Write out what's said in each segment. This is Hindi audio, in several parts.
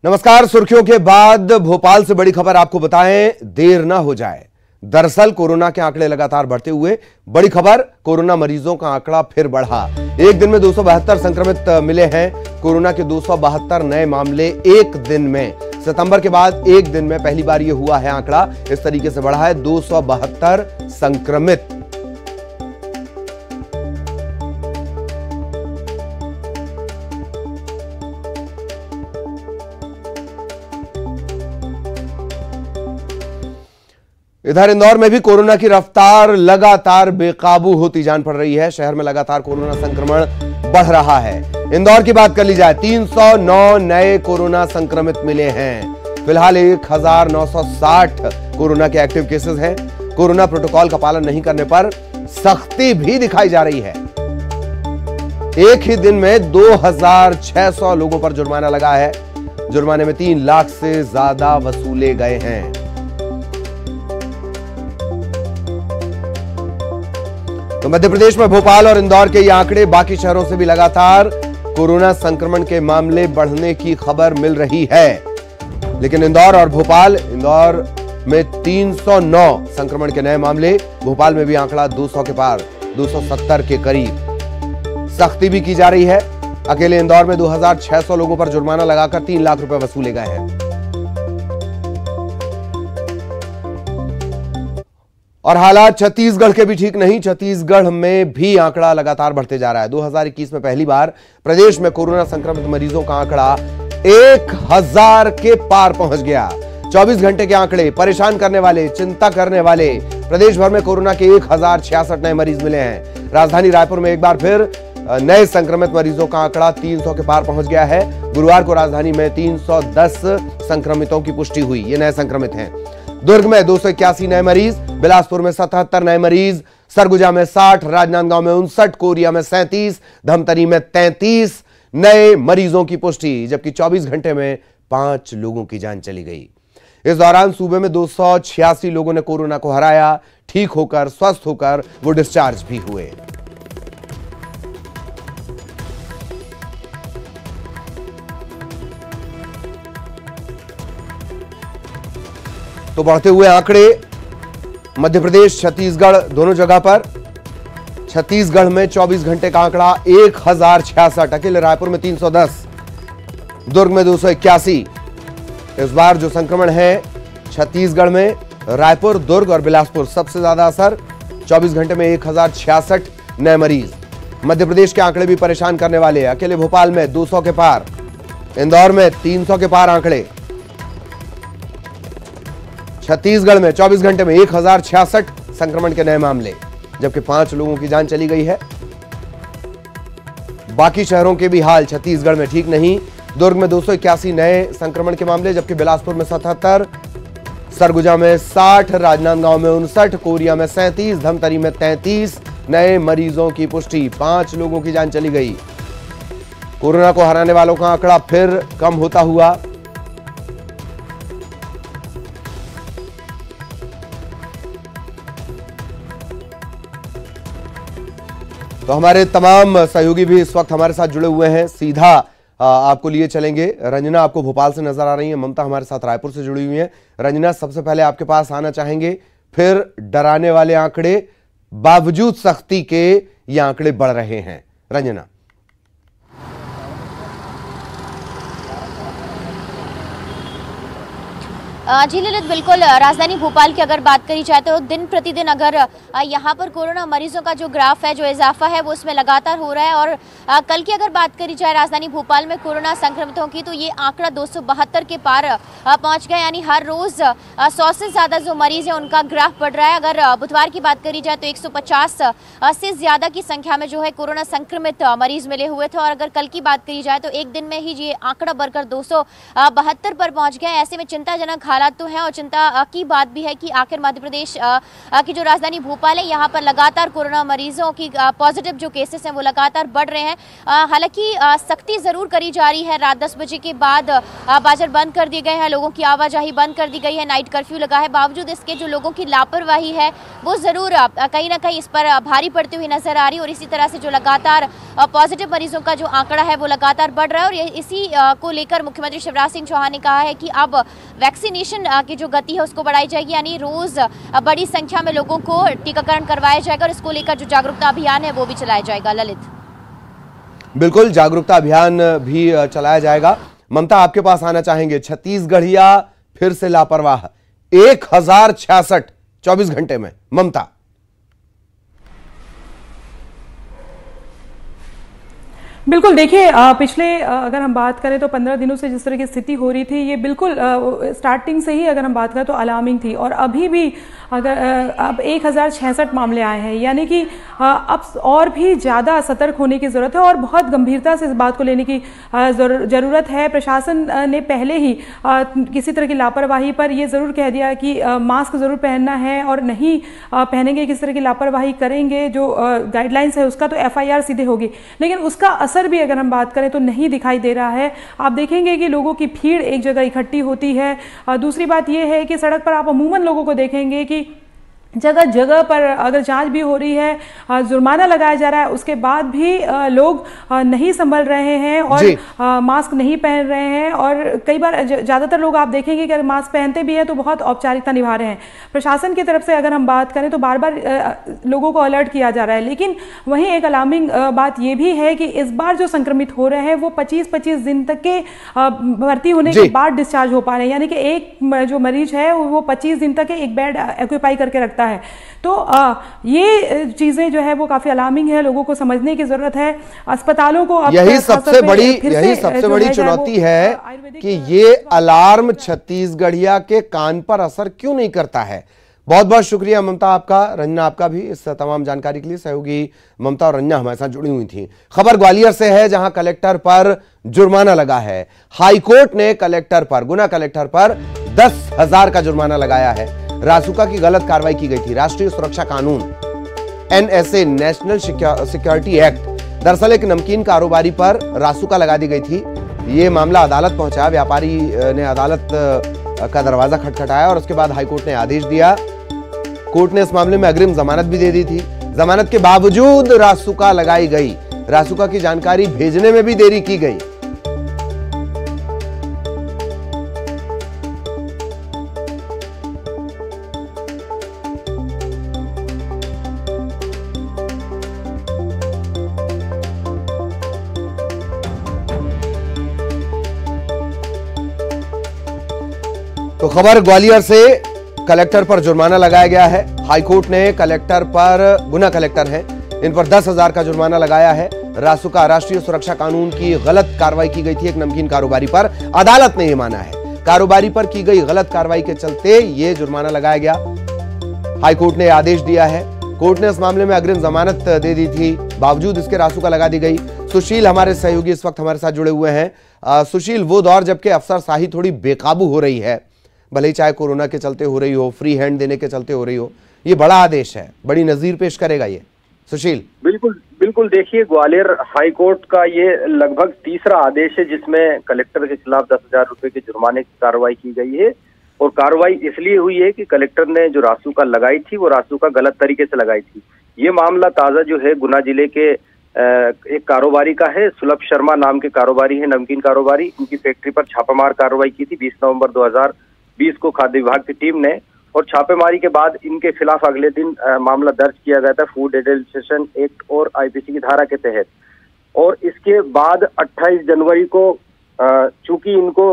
नमस्कार। सुर्खियों के बाद भोपाल से बड़ी खबर आपको बताएं, देर ना हो जाए। दरअसल कोरोना के आंकड़े लगातार बढ़ते हुए, बड़ी खबर, कोरोना मरीजों का आंकड़ा फिर बढ़ा। एक दिन में 272 संक्रमित मिले हैं। कोरोना के 272 नए मामले एक दिन में। सितंबर के बाद एक दिन में पहली बार यह हुआ है आंकड़ा इस तरीके से बढ़ा है। 272 संक्रमित। इधर इंदौर में भी कोरोना की रफ्तार लगातार बेकाबू होती जान पड़ रही है। शहर में लगातार कोरोना संक्रमण बढ़ रहा है। इंदौर की बात कर ली जाए, 309 नए कोरोना संक्रमित मिले हैं। फिलहाल 1960 कोरोना के एक्टिव केसेस हैं। कोरोना प्रोटोकॉल का पालन नहीं करने पर सख्ती भी दिखाई जा रही है। एक ही दिन में 2600 लोगों पर जुर्माना लगा है। जुर्माने में 3 लाख से ज्यादा वसूले गए हैं। तो मध्य प्रदेश में भोपाल और इंदौर के ये आंकड़े, बाकी शहरों से भी लगातार कोरोना संक्रमण के मामले बढ़ने की खबर मिल रही है। लेकिन इंदौर और भोपाल, इंदौर में 309 संक्रमण के नए मामले, भोपाल में भी आंकड़ा 200 के पार, 270 के करीब। सख्ती भी की जा रही है। अकेले इंदौर में 2600 लोगों पर जुर्माना लगाकर 3 लाख रुपए वसूले गए हैं। और हालात छत्तीसगढ़ के भी ठीक नहीं। छत्तीसगढ़ में भी आंकड़ा लगातार बढ़ते जा रहा है। 2021 में पहली बार प्रदेश में कोरोना संक्रमित मरीजों का आंकड़ा 1000 के पार पहुंच गया। 24 घंटे के आंकड़े परेशान करने वाले, चिंता करने वाले। प्रदेश भर में कोरोना के 1066 नए मरीज मिले हैं। राजधानी रायपुर में एक बार फिर नए संक्रमित मरीजों का आंकड़ा 300 के पार पहुंच गया है। गुरुवार को राजधानी में 310 संक्रमितों की पुष्टि हुई। ये नए संक्रमित हैं। दुर्ग में 281 नए मरीज, बिलासपुर में 77 नए मरीज, सरगुजा में 60, राजनांदगांव में 59, कोरिया में 37, धमतरी में 33 नए मरीजों की पुष्टि। जबकि 24 घंटे में 5 लोगों की जान चली गई। इस दौरान सूबे में 286 लोगों ने कोरोना को हराया। ठीक होकर, स्वस्थ होकर वो डिस्चार्ज भी हुए। तो बढ़ते हुए आंकड़े मध्य प्रदेश, छत्तीसगढ़ दोनों जगह पर। छत्तीसगढ़ में 24 घंटे का आंकड़ा 1066, अकेले रायपुर में 310, दुर्ग में 281। इस बार जो संक्रमण है छत्तीसगढ़ में रायपुर, दुर्ग और बिलासपुर सबसे ज्यादा असर। 24 घंटे में 1066 नए मरीज। मध्य प्रदेश के आंकड़े भी परेशान करने वाले। अकेले भोपाल में 200 के पार, इंदौर में 300 के पार आंकड़े। छत्तीसगढ़ में 24 घंटे में 1066 संक्रमण के नए मामले, जबकि 5 लोगों की जान चली गई है। बाकी शहरों के भी हाल छत्तीसगढ़ में ठीक नहीं। दुर्ग में 281 नए संक्रमण के मामले, जबकि बिलासपुर में 77, सरगुजा में 60, राजनांदगांव में 59, कोरिया में 37, धमतरी में 33 नए मरीजों की पुष्टि। 5 लोगों की जान चली गई। कोरोना को हराने वालों का आंकड़ा फिर कम होता हुआ। तो हमारे तमाम सहयोगी भी इस वक्त हमारे साथ जुड़े हुए हैं। सीधा आपको लिए चलेंगे। रंजना आपको भोपाल से नजर आ रही है, ममता हमारे साथ रायपुर से जुड़ी हुई हैं। रंजना, सबसे पहले आपके पास आना चाहेंगे। फिर डराने वाले आंकड़े, बावजूद सख्ती के ये आंकड़े बढ़ रहे हैं। रंजना। जी ललित, बिल्कुल। राजधानी भोपाल की अगर बात करी जाए तो दिन प्रतिदिन अगर यहाँ पर कोरोना मरीजों का जो ग्राफ है, जो इजाफा है, वो उसमें लगातार हो रहा है। और कल की अगर बात करी जाए राजधानी भोपाल में कोरोना संक्रमितों की, तो ये आंकड़ा 272 के पार पहुँच गया। यानी हर रोज 100 से ज़्यादा जो मरीज है उनका ग्राफ बढ़ रहा है। अगर बुधवार की बात करी जाए तो 150 से ज़्यादा की संख्या में जो है कोरोना संक्रमित मरीज मिले हुए थे। और अगर कल की बात करी जाए तो एक दिन में ही ये आंकड़ा बढ़कर 272 पर पहुँच गया। ऐसे में चिंताजनक हालात तो हैं और चिंता की बात भी है कि आखिर मध्य प्रदेश की जो राजधानी भोपाल है यहाँ पर लगातार कोरोना मरीजों की पॉजिटिव जो केसेस हैं वो लगातार बढ़ रहे हैं। हालांकि सख्ती जरूर करी जा रही है। रात 10 बजे के बाद बाजार बंद कर दिए गए हैं, लोगों की आवाजाही बंद कर दी गई है, नाइट कर्फ्यू लगा है। बावजूद इसके जो लोगों की लापरवाही है वो जरूर कहीं ना कहीं इस पर भारी पड़ती हुई नजर आ रही है। और इसी तरह से जो लगातार पॉजिटिव मरीजों का जो आंकड़ा है वो लगातार बढ़ रहा है। और इसी को लेकर मुख्यमंत्री शिवराज सिंह चौहान ने कहा है कि अब वैक्सीनेशन की जो गति है उसको बढ़ाई जाएगी, यानी रोज बड़ी संख्या में लोगों को टीकाकरण करवाया जाएगा और इसको लेकर जो जागरूकता अभियान है वो भी चलाया जाएगा। ललित, बिल्कुल, जागरूकता अभियान भी चलाया जाएगा। ममता, आपके पास आना चाहेंगे। छत्तीसगढ़िया फिर से लापरवाह, 1066 24 घंटे में। ममता, बिल्कुल, देखिए पिछले अगर हम बात करें तो 15 दिनों से जिस तरह की स्थिति हो रही थी ये बिल्कुल स्टार्टिंग से ही अगर हम बात करें तो अलार्मिंग थी। और अभी भी अगर अब 1066 मामले आए हैं, यानी कि अब और भी ज़्यादा सतर्क होने की ज़रूरत है और बहुत गंभीरता से इस बात को लेने की ज़रूरत है। प्रशासन ने पहले ही किसी तरह की लापरवाही पर ये ज़रूर कह दिया कि मास्क ज़रूर पहनना है और नहीं पहनेंगे, किसी तरह की लापरवाही करेंगे जो गाइडलाइंस है उसका तो FIR सीधे होगी। लेकिन उसका असर भी अगर हम बात करें तो नहीं दिखाई दे रहा है। आप देखेंगे कि लोगों की भीड़ एक जगह इकट्ठी होती है। दूसरी बात यह है कि सड़क पर आप अमूमन लोगों को देखेंगे कि जगह जगह पर अगर जांच भी हो रही है, जुर्माना लगाया जा रहा है, उसके बाद भी लोग नहीं संभल रहे हैं और मास्क नहीं पहन रहे हैं। और कई बार ज़्यादातर लोग आप देखेंगे कि अगर मास्क पहनते भी हैं तो बहुत औपचारिकता निभा रहे हैं। प्रशासन की तरफ से अगर हम बात करें तो बार बार लोगों को अलर्ट किया जा रहा है। लेकिन वहीं एक अलार्मिंग बात यह भी है कि इस बार जो संक्रमित हो रहे हैं वो 25-25 दिन तक के भर्ती होने के बाद डिस्चार्ज हो पा रहे हैं, यानी कि एक जो मरीज है वो 25 दिन तक एक बेड ऑक्यूपाई करके रखता है। तो ये चीजें जो है वो काफी अलार्मिंग है, लोगों को समझने की जरूरत है। अस्पतालों को यही सबसे बड़ी चुनौती है कि ये अलार्म छत्तीसगढ़िया के कान पर असर क्यों नहीं करता है। बहुत बहुत शुक्रिया ममता आपका, रंजना आपका भी इस तमाम जानकारी के लिए। सहयोगी ममता और रंजना हमारे साथ जुड़ी हुई थी। खबर ग्वालियर से है जहां कलेक्टर पर जुर्माना लगा है। हाईकोर्ट ने कलेक्टर पर, गुना कलेक्टर पर 10,000 का जुर्माना लगाया है। रासुका की गलत कार्रवाई की गई थी। राष्ट्रीय सुरक्षा कानून NSA, नेशनल सिक्योरिटी एक्ट, दरअसल एक नमकीन कारोबारी पर रासुका लगा दी गई थी। ये मामला अदालत पहुंचा। व्यापारी ने अदालत का दरवाजा खटखटाया और उसके बाद हाईकोर्ट ने आदेश दिया। कोर्ट ने इस मामले में अग्रिम जमानत भी दे दी थी। जमानत के बावजूद रासुका लगाई गई। रासुका की जानकारी भेजने में भी देरी की गई। तो खबर ग्वालियर से, कलेक्टर पर जुर्माना लगाया गया है। हाईकोर्ट ने कलेक्टर पर, गुना कलेक्टर हैं, इन पर 10,000 का जुर्माना लगाया है। रासुका, राष्ट्रीय सुरक्षा कानून की गलत कार्रवाई की गई थी एक नमकीन कारोबारी पर। अदालत ने यह माना है कारोबारी पर की गई गलत कार्रवाई के चलते यह जुर्माना लगाया गया। हाईकोर्ट ने आदेश दिया है। कोर्ट ने इस मामले में अग्रिम जमानत दे दी थी, बावजूद इसके रासुका लगा दी गई। सुशील हमारे सहयोगी इस वक्त हमारे साथ जुड़े हुए हैं। सुशील, वो दौर जबकि अफसरशाही थोड़ी बेकाबू हो रही है, भले ही चाहे कोरोना के चलते हो रही हो, फ्री हैंड देने के चलते हो रही हो, ये बड़ा आदेश है, बड़ी नजीर पेश करेगा ये। सुशील, बिल्कुल देखिए, ग्वालियर हाईकोर्ट का ये लगभग तीसरा आदेश है जिसमें कलेक्टर के खिलाफ 10,000 रुपए के जुर्माने की कार्रवाई की गई है। और कार्रवाई इसलिए हुई है कि कलेक्टर ने जो रासुका लगाई थी वो रासुका गलत तरीके से लगाई थी। ये मामला ताजा जो है गुना जिले के एक कारोबारी का है। सुलभ शर्मा नाम के कारोबारी है, नमकीन कारोबारी। उनकी फैक्ट्री पर छापामार कार्रवाई की थी 20 नवंबर 2020 को खाद्य विभाग की टीम ने। और छापेमारी के बाद इनके खिलाफ अगले दिन मामला दर्ज किया गया था फूड एडल्ट्रेशन एक्ट और IPC की धारा के तहत। और इसके बाद 28 जनवरी को चूंकि इनको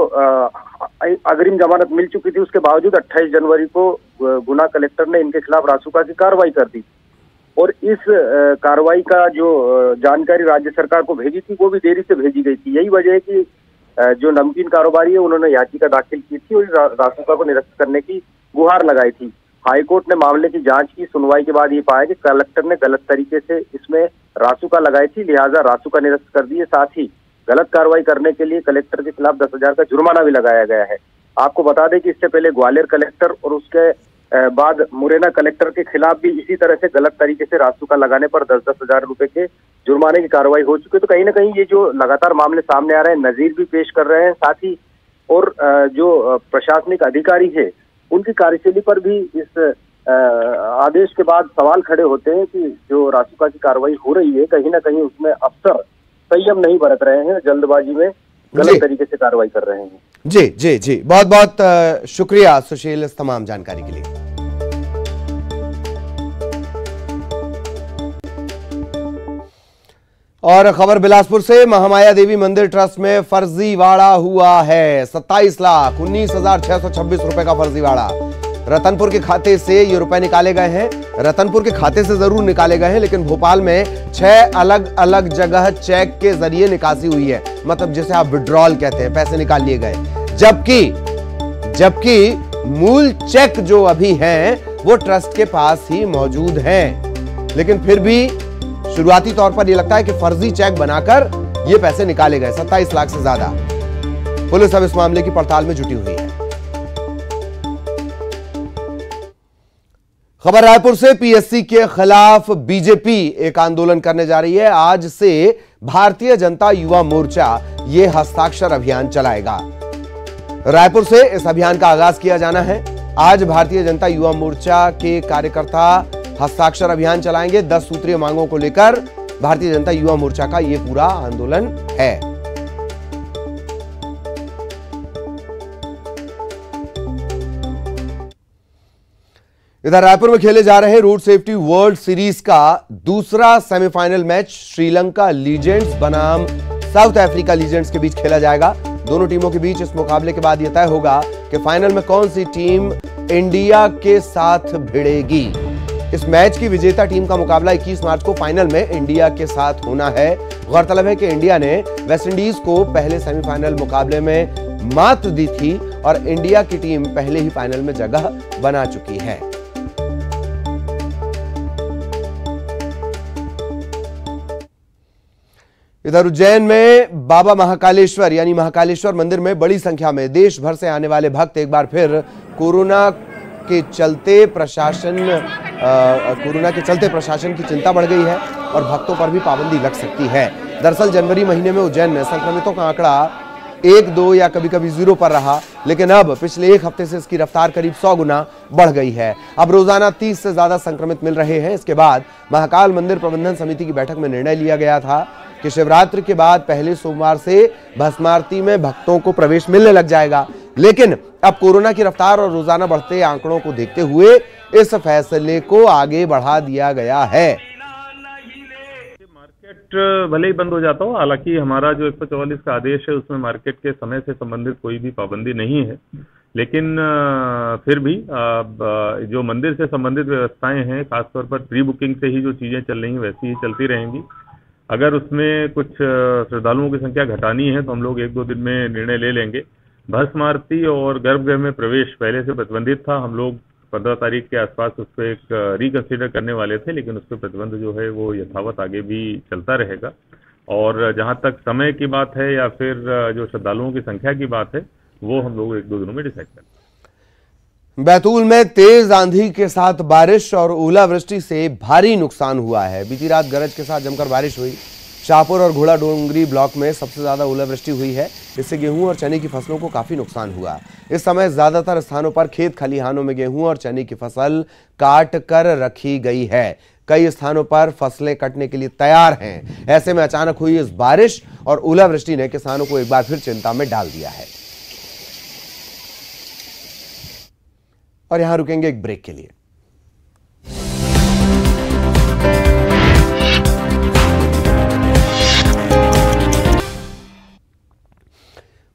अग्रिम जमानत मिल चुकी थी, उसके बावजूद 28 जनवरी को गुना कलेक्टर ने इनके खिलाफ रासुका की कार्रवाई कर दी। और इस कार्रवाई का जो जानकारी राज्य सरकार को भेजी थी वो भी देरी से भेजी गई थी। यही वजह है कि जो नमकीन कारोबारी है उन्होंने याचिका दाखिल की थी और रासुका को निरस्त करने की गुहार लगाई थी। हाईकोर्ट ने मामले की जांच की, सुनवाई के बाद ये पाया कि कलेक्टर ने गलत तरीके से इसमें रासुका लगाई थी, लिहाजा रासुका निरस्त कर दी है। साथ ही गलत कार्रवाई करने के लिए कलेक्टर के खिलाफ 10,000 का जुर्माना भी लगाया गया है। आपको बता दें कि इससे पहले ग्वालियर कलेक्टर और उसके बाद मुरैना कलेक्टर के खिलाफ भी इसी तरह से गलत तरीके से रासुका लगाने पर 10-10 हजार रुपए के जुर्माने की कार्रवाई हो चुकी है। तो कहीं ना कहीं ये जो लगातार मामले सामने आ रहे हैं, नजीर भी पेश कर रहे हैं, साथ ही और जो प्रशासनिक अधिकारी है उनकी कार्यशैली पर भी इस आदेश के बाद सवाल खड़े होते हैं कि जो रासुका की कार्रवाई हो रही है कहीं ना कहीं उसमें अफसर संयम नहीं बरत रहे हैं, जल्दबाजी में गलत तरीके से कार्रवाई कर रहे हैं। जी जी जी, बहुत बहुत शुक्रिया सुशील इस तमाम जानकारी के लिए। और खबर बिलासपुर से, महामाया देवी मंदिर ट्रस्ट में फर्जीवाड़ा हुआ है। 27,19,626 रुपए का फर्जीवाड़ा। रतनपुर के खाते से ये रुपए निकाले गए हैं। रतनपुर के खाते से जरूर निकाले गए हैं, लेकिन भोपाल में 6 अलग अलग जगह चेक के जरिए निकासी हुई है, मतलब जिसे आप विड्रॉल कहते हैं, पैसे निकाल लिए गए। जबकि मूल चेक जो अभी हैं वो ट्रस्ट के पास ही मौजूद हैं, लेकिन फिर भी शुरुआती तौर पर यह लगता है कि फर्जी चेक बनाकर ये पैसे निकाले गए, 27 लाख से ज्यादा। पुलिस अब इस मामले की पड़ताल में जुटी हुई है। खबर रायपुर से, पीएससी के खिलाफ बीजेपी एक आंदोलन करने जा रही है। आज से भारतीय जनता युवा मोर्चा ये हस्ताक्षर अभियान चलाएगा। रायपुर से इस अभियान का आगाज किया जाना है। आज भारतीय जनता युवा मोर्चा के कार्यकर्ता हस्ताक्षर अभियान चलाएंगे। 10 सूत्रीय मांगों को लेकर भारतीय जनता युवा मोर्चा का यह पूरा आंदोलन है। इधर रायपुर में खेले जा रहे रोड सेफ्टी वर्ल्ड सीरीज का दूसरा सेमीफाइनल मैच श्रीलंका लीजेंड्स बनाम साउथ अफ्रीका लीजेंड्स के बीच खेला जाएगा। दोनों टीमों के बीच इस मुकाबले के बाद यह तय होगा कि फाइनल में कौन सी टीम इंडिया के साथ भिड़ेगी। इस मैच की विजेता टीम का मुकाबला 21 मार्च को फाइनल में इंडिया के साथ होना है। गौरतलब है कि इंडिया ने वेस्टइंडीज को पहले सेमीफाइनल मुकाबले में मात दी थी और इंडिया की टीम पहले ही फाइनल में जगह बना चुकी है। इधर उज्जैन में बाबा महाकालेश्वर यानी महाकालेश्वर मंदिर में बड़ी संख्या में देश भर से आने वाले भक्त एक बार फिर कोरोना के चलते प्रशासन की चिंता बढ़ गई है और भक्तों पर भी पाबंदी लग सकती है। दरअसल जनवरी महीने में उज्जैन में संक्रमितों का आंकड़ा 1-2 या कभी कभी 0 पर रहा, लेकिन अब पिछले एक हफ्ते से इसकी रफ्तार करीब 100 गुना बढ़ गई है। अब रोजाना 30 से ज्यादा संक्रमित मिल रहे हैं। इसके बाद महाकाल मंदिर प्रबंधन समिति की बैठक में निर्णय लिया गया था कि शिवरात्रि के बाद पहले सोमवार से भस्म आरती में भक्तों को प्रवेश मिलने लग जाएगा, लेकिन अब कोरोना की रफ्तार और रोजाना बढ़ते आंकड़ों को देखते हुए इस फैसले को आगे बढ़ा दिया गया है। मार्केट भले ही बंद हो जाता हो, हालांकि हमारा जो 144 का आदेश है उसमें मार्केट के समय से संबंधित कोई भी पाबंदी नहीं है, लेकिन फिर भी जो मंदिर से संबंधित व्यवस्थाएं हैं, खासतौर पर प्री बुकिंग से ही जो चीजें चल रही हैं वैसी ही चलती रहेंगी। अगर उसमें कुछ श्रद्धालुओं की संख्या घटानी है तो हम लोग 1-2 दिन में निर्णय ले लेंगे। भस्म आरती और गर्भगृह में प्रवेश पहले से प्रतिबंधित था। हम लोग 15 तारीख के आसपास उस पर एक रिकंसिडर करने वाले थे, लेकिन उस पर प्रतिबंध जो है वो यथावत आगे भी चलता रहेगा। और जहां तक समय की बात है या फिर जो श्रद्धालुओं की संख्या की बात है वो हम लोग 1-2 दिनों में डिसाइड करेंगे। बैतूल में तेज आंधी के साथ बारिश और ओलावृष्टि से भारी नुकसान हुआ है। बीती रात गरज के साथ जमकर बारिश हुई। शाहपुर और घोड़ा डोंगरी ब्लॉक में सबसे ज्यादा ओलावृष्टि हुई है। इससे गेहूं और चने की फसलों को काफी नुकसान हुआ। इस समय ज्यादातर स्थानों पर खेत खलिहानों में गेहूं और चने की फसल काट कर रखी गई है। कई स्थानों पर फसलें कटने के लिए तैयार हैं। ऐसे में अचानक हुई इस बारिश और ओलावृष्टि ने किसानों को एक बार फिर चिंता में डाल दिया है। और यहां रुकेंगे एक ब्रेक के लिए।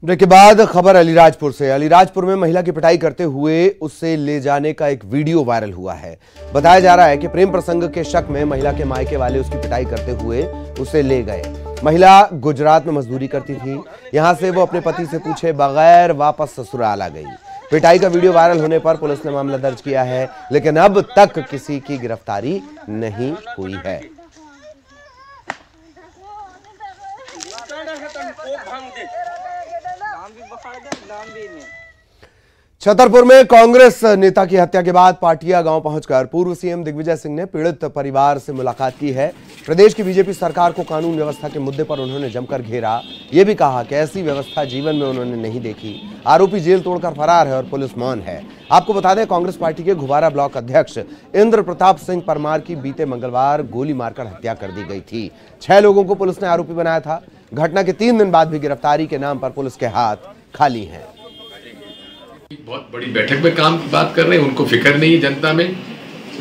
ब्रेक के बाद खबर अलीराजपुर से। अलीराजपुर में महिला की पिटाई करते हुए उससे ले जाने का एक वीडियो वायरल हुआ है। बताया जा रहा है कि प्रेम प्रसंग के शक में महिला के मायके वाले उसकी पिटाई करते हुए उसे ले गए। महिला गुजरात में मजदूरी करती थी। यहां से वो अपने पति से पूछे बगैर वापस ससुराल आ गई। पिटाई का वीडियो वायरल होने पर पुलिस ने मामला दर्ज किया है, लेकिन अब तक किसी की गिरफ्तारी नहीं हुई है। छतरपुर में कांग्रेस नेता की हत्या के बाद पाटिया गांव पहुंचकर पूर्व सीएम दिग्विजय सिंह ने पीड़ित परिवार से मुलाकात की है। प्रदेश की बीजेपी सरकार को कानून व्यवस्था के मुद्दे पर उन्होंने जमकर घेरा। यह भी कहा कि ऐसी व्यवस्था जीवन में उन्होंने नहीं देखी। आरोपी जेल तोड़कर फरार है और पुलिस मौन है। आपको बता दें, कांग्रेस पार्टी के घुबारा ब्लॉक अध्यक्ष इंद्र प्रताप सिंह परमार की बीते मंगलवार गोली मारकर हत्या कर दी गई थी। 6 लोगों को पुलिस ने आरोपी बनाया था। घटना के 3 दिन बाद भी गिरफ्तारी के नाम पर पुलिस के हाथ खाली हैं। बहुत बड़ी बैठक में काम की बात कर रहे हैं, उनको फिक्र नहीं है जनता में।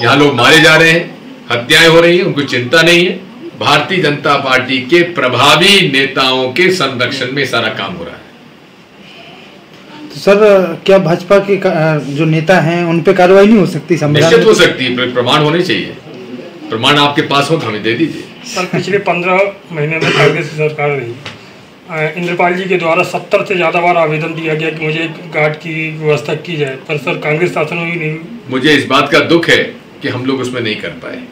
यहाँ लोग मारे जा रहे हैं, हत्याएं हो रही हैं, उनको चिंता नहीं है। भारतीय जनता पार्टी के प्रभावी नेताओं के संरक्षण में सारा काम हो रहा है। तो सर, क्या भाजपा के जो नेता हैं उन पे कार्रवाई नहीं हो सकती? निश्चित हो सकती है, प्रमाण होने चाहिए। प्रमाण आपके पास हो तो हमें दे दीजिए। सर, पिछले 15 महीने में कांग्रेस की सरकार रही, इंद्रपाल जी के द्वारा 70 से ज़्यादा बार आवेदन दिया गया कि मुझे गार्ड की व्यवस्था की जाए, पर सर कांग्रेस शासन में ही नहीं। मुझे इस बात का दुख है कि हम लोग उसमें नहीं कर पाए।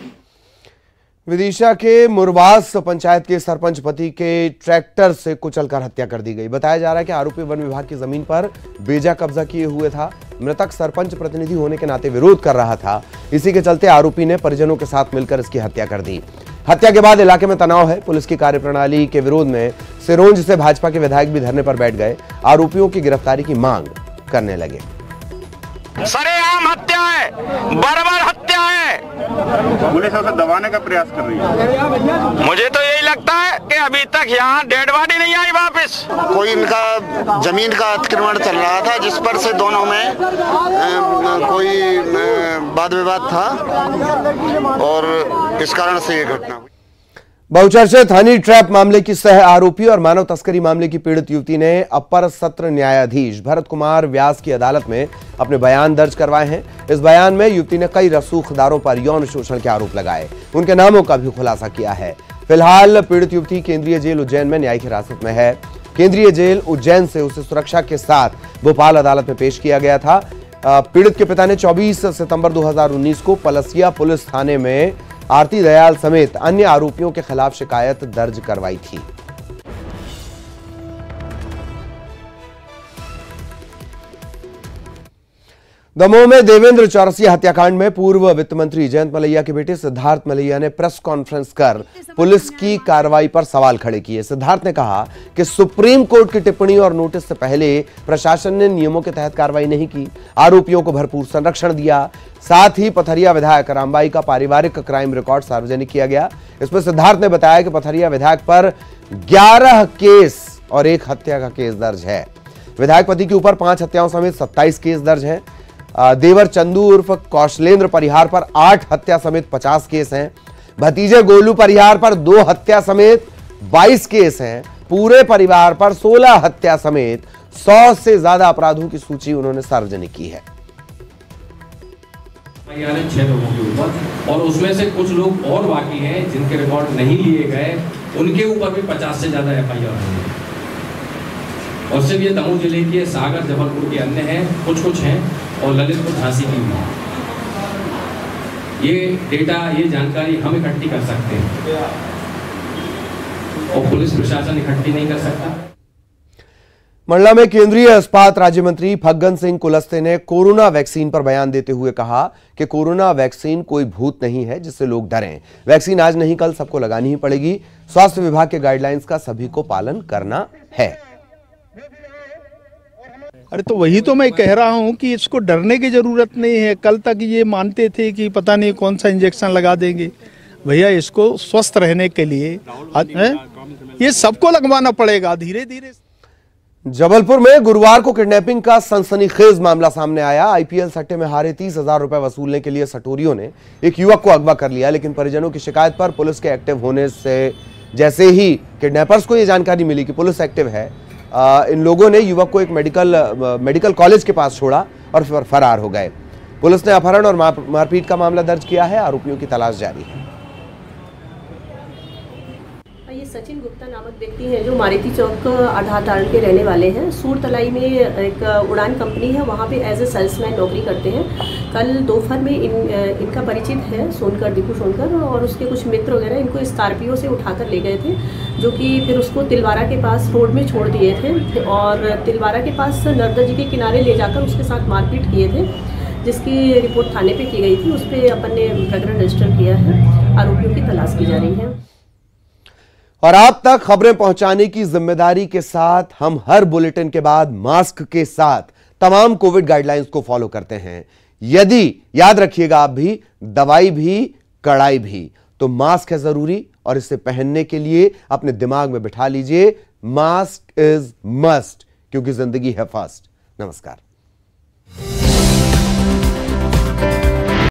विदिशा के मुरबास पंचायत के सरपंच पति के ट्रैक्टर से कुचलकर हत्या कर दी गई। बताया जा रहा है कि आरोपी वन विभाग की जमीन पर बेजा कब्जा किए हुए था। मृतक सरपंच प्रतिनिधि होने के नाते विरोध कर रहा था। इसी के चलते आरोपी ने परिजनों के साथ मिलकर इसकी हत्या कर दी। हत्या के बाद इलाके में तनाव है। पुलिस की कार्यप्रणाली के विरोध में सिरोंज से भाजपा के विधायक भी धरने पर बैठ गए। आरोपियों की गिरफ्तारी की मांग करने लगे। सरेआम हत्या है, बर्बर हत्या है। पुलिस उसे दबाने का प्रयास कर रही है। मुझे तो यही लगता है कि अभी तक यहाँ डेड बॉडी नहीं आई वापस। कोई इनका जमीन का अतिक्रमण चल रहा था, जिस पर से दोनों में कोई वाद विवाद था और इस कारण से ये घटना हुई। बहुचर्चित हनी ट्रैप मामले की सह आरोपी और मानव तस्करी मामले की पीड़ित युवती ने अपर सत्र न्यायाधीश भरत कुमार व्यास की अदालत में अपने बयान दर्ज करवाए हैं। इस बयान में युवती ने कई रसूखदारों पर यौन शोषण के आरोप लगाए। उनके नामों का भी खुलासा किया है। फिलहाल पीड़ित युवती केंद्रीय जेल उज्जैन में न्यायिक हिरासत में है। केंद्रीय जेल उज्जैन से उसे सुरक्षा के साथ भोपाल अदालत में पेश किया गया था। पीड़ित के पिता ने 24 सितंबर 2019 को पलसिया पुलिस थाने में आरती दयाल समेत अन्य आरोपियों के खिलाफ शिकायत दर्ज करवाई थी। दमोह में देवेंद्र चौरसिया हत्याकांड में पूर्व वित्त मंत्री जयंत मलैया के बेटे सिद्धार्थ मलैया ने प्रेस कॉन्फ्रेंस कर पुलिस की कार्रवाई पर सवाल खड़े किए। सिद्धार्थ ने कहा कि सुप्रीम कोर्ट की टिप्पणी और नोटिस से पहले प्रशासन ने नियमों के तहत कार्रवाई नहीं की। आरोपियों को भरपूर संरक्षण दिया। साथ ही पथरिया विधायक रामबाई का पारिवारिक क्राइम रिकॉर्ड सार्वजनिक किया गया। इसमें सिद्धार्थ ने बताया कि पथरिया विधायक पर 11 केस और 1 हत्या का केस दर्ज है। विधायक पति के ऊपर 5 हत्याओं समेत 27 केस दर्ज हैं। देवर चंदू उर्फ कौशलेंद्र परिहार पर 8 हत्या समेत 50 केस हैं। भतीजे गोलू परिहार पर 2 हत्या समेत 22 केस हैं। पूरे परिवार पर 16 हत्या समेत 100 से ज्यादा अपराधों की सूची उन्होंने सार्वजनिक की है। 6 लोगों के ऊपर, और उसमें से कुछ लोग और बाकी हैं जिनके रिकॉर्ड नहीं लिए गए, उनके ऊपर भी 50 से ज्यादा FIR हैं। और सिर्फ ये दमोह जिले के सागर जबलपुर के अन्य हैं, कुछ हैं, और ललितपुर झांसी की भी। ये डेटा, ये जानकारी हम इकट्ठी कर सकते हैं और पुलिस प्रशासन इकट्ठी नहीं कर सकता। मंडला में केंद्रीय इस्पात राज्य मंत्री फग्गन सिंह कुलस्ते ने कोरोना वैक्सीन पर बयान देते हुए कहा कि कोरोना वैक्सीन कोई भूत नहीं है जिससे लोग डरें। वैक्सीन आज नहीं कल सबको लगानी ही पड़ेगी। स्वास्थ्य विभाग के गाइडलाइंस का सभी को पालन करना है। अरे तो वही तो मैं कह रहा हूँ कि इसको डरने की जरूरत नहीं है। कल तक ये मानते थे कि पता नहीं कौन सा इंजेक्शन लगा देंगे। भैया, इसको स्वस्थ रहने के लिए ये सबको लगवाना पड़ेगा धीरे धीरे। जबलपुर में गुरुवार को किडनैपिंग का सनसनीखेज मामला सामने आया। IPL सट्टे में हारे 30,000 रुपए वसूलने के लिए सटोरियों ने एक युवक को अगवा कर लिया, लेकिन परिजनों की शिकायत पर पुलिस के एक्टिव होने से जैसे ही किडनैपर्स को यह जानकारी मिली कि पुलिस एक्टिव है, इन लोगों ने युवक को एक मेडिकल कॉलेज के पास छोड़ा और फिर फरार हो गए। पुलिस ने अपहरण और मारपीट का मामला दर्ज किया है। आरोपियों की तलाश जारी है। ये सचिन गुप्ता नामक व्यक्ति हैं जो मारुति चौक आधारतारण के रहने वाले हैं। सूरतलाई में एक उड़ान कंपनी है, वहाँ पे एज ए सेल्समैन नौकरी करते हैं। कल दोपहर में इनका परिचित है सोनकर, दीपू सोनकर, और उसके कुछ मित्र वगैरह इनको स्कॉर्पियो से उठाकर ले गए थे, जो कि फिर उसको तिलवारा के पास रोड में छोड़ दिए थे और तिलवारा के पास नर्मदा जी के किनारे ले जाकर उसके साथ मारपीट किए थे, जिसकी रिपोर्ट थाने पे की गई थी। उस पर अपन ने प्रकरण रजिस्टर किया है। आरोपियों की तलाश की जा रही है। और आप तक खबरें पहुंचाने की जिम्मेदारी के साथ हम हर बुलेटिन के बाद मास्क के साथ तमाम कोविड गाइडलाइंस को फॉलो करते हैं। यदि याद रखिएगा आप भी, दवाई भी, कड़ाई भी, तो मास्क है जरूरी और इसे पहनने के लिए अपने दिमाग में बिठा लीजिए, मास्क इज मस्ट, क्योंकि जिंदगी है फर्स्ट। नमस्कार।